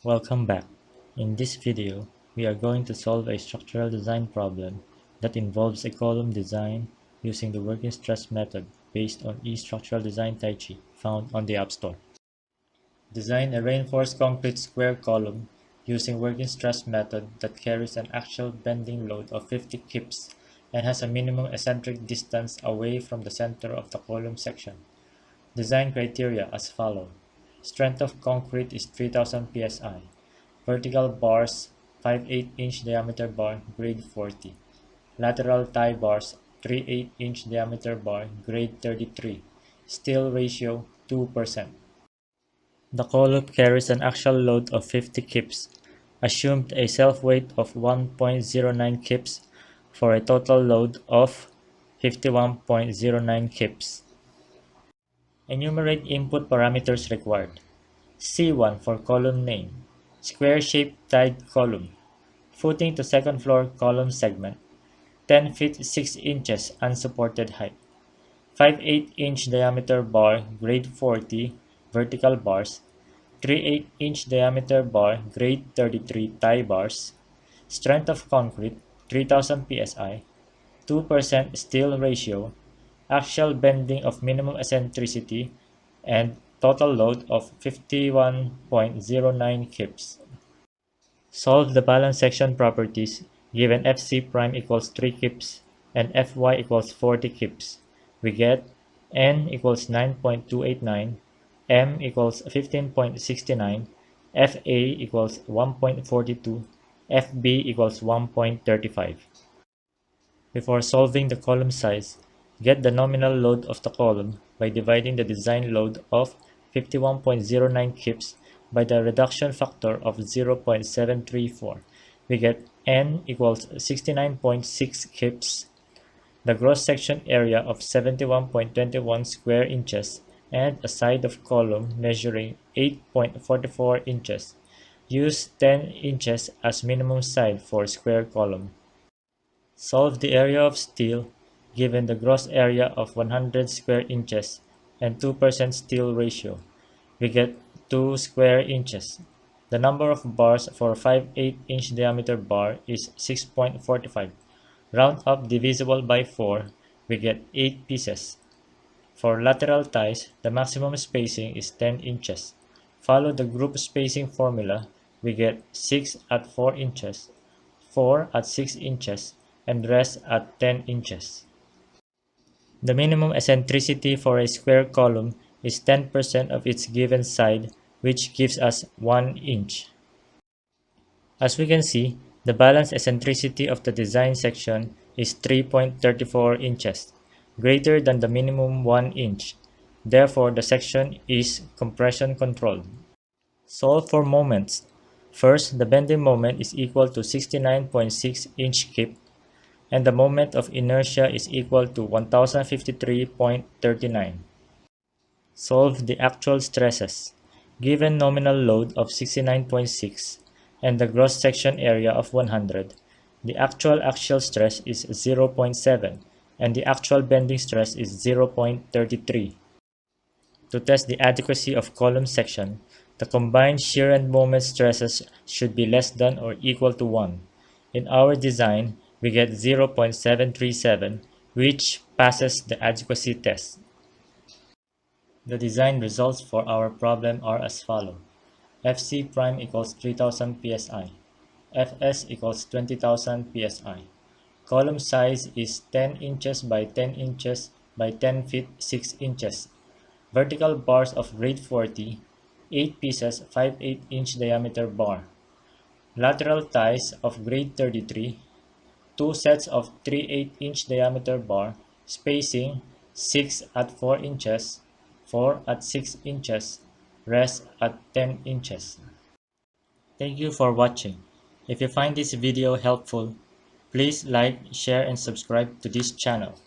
Welcome back. In this video, we are going to solve a structural design problem that involves a column design using the working stress method based on eStructural Design Taichi found on the App Store. Design a reinforced concrete square column using working stress method that carries an axial bending load of 50 kips and has a minimum eccentric distance away from the center of the column section. Design criteria as follows. Strength of concrete is 3000 psi. Vertical bars 5/8-inch diameter bar grade 40. Lateral tie bars 3/8-inch diameter bar grade 33. Steel ratio 2%. The column carries an axial load of 50 kips. Assumed a self-weight of 1.09 kips for a total load of 51.09 kips. Enumerate input parameters required. C1 for column name. Square-shaped tied column. Footing to second floor column segment. 10 feet 6 inches unsupported height. 5/8-inch diameter bar grade 40 vertical bars. 3/8-inch diameter bar grade 33 tie bars. Strength of concrete 3000 psi. 2% steel ratio. Axial bending of minimum eccentricity and total load of 51.09 kips. Solve the balance section properties given Fc prime equals 3 kips and Fy equals 40 kips. We get N equals 9.289, M equals 15.69, Fa equals 1.42, Fb equals 1.35. Before solving the column size, get the nominal load of the column by dividing the design load of 51.09 kips by the reduction factor of 0.734. We get N equals 69.6 kips, the gross section area of 71.21 square inches, and a side of column measuring 8.44 inches. Use 10 inches as minimum side for square column. Solve the area of steel given the gross area of 100 square inches and 2% steel ratio. We get 2 square inches. The number of bars for 5/8-inch diameter bar is 6.45. Round up divisible by 4, we get 8 pieces. For lateral ties, the maximum spacing is 10 inches. Follow the group spacing formula, we get 6 at 4 inches, 4 at 6 inches, and rest at 10 inches. The minimum eccentricity for a square column is 10% of its given side, which gives us 1 inch. As we can see, the balance eccentricity of the design section is 3.34 inches, greater than the minimum 1 inch. Therefore, the section is compression controlled. Solve for moments. First, the bending moment is equal to 69.6 inch kip, and the moment of inertia is equal to 1053.39. Solve the actual stresses. Given nominal load of 69.6 and the gross section area of 100, the actual axial stress is 0.7 and the actual bending stress is 0.33. To test the adequacy of column section, the combined shear and moment stresses should be less than or equal to 1. In our design, we get 0.737, which passes the adequacy test. The design results for our problem are as follows. Fc prime equals 3000 psi. Fs equals 20,000 psi. Column size is 10 inches by 10 inches by 10 feet 6 inches. Vertical bars of grade 40, 8 pieces 5/8-inch diameter bar. Lateral ties of grade 33, 2 sets of 3/8-inch diameter bar, spacing 6 at 4 inches, 4 at 6 inches, rest at 10 inches. Thank you for watching. If you find this video helpful, please like, share, and subscribe to this channel.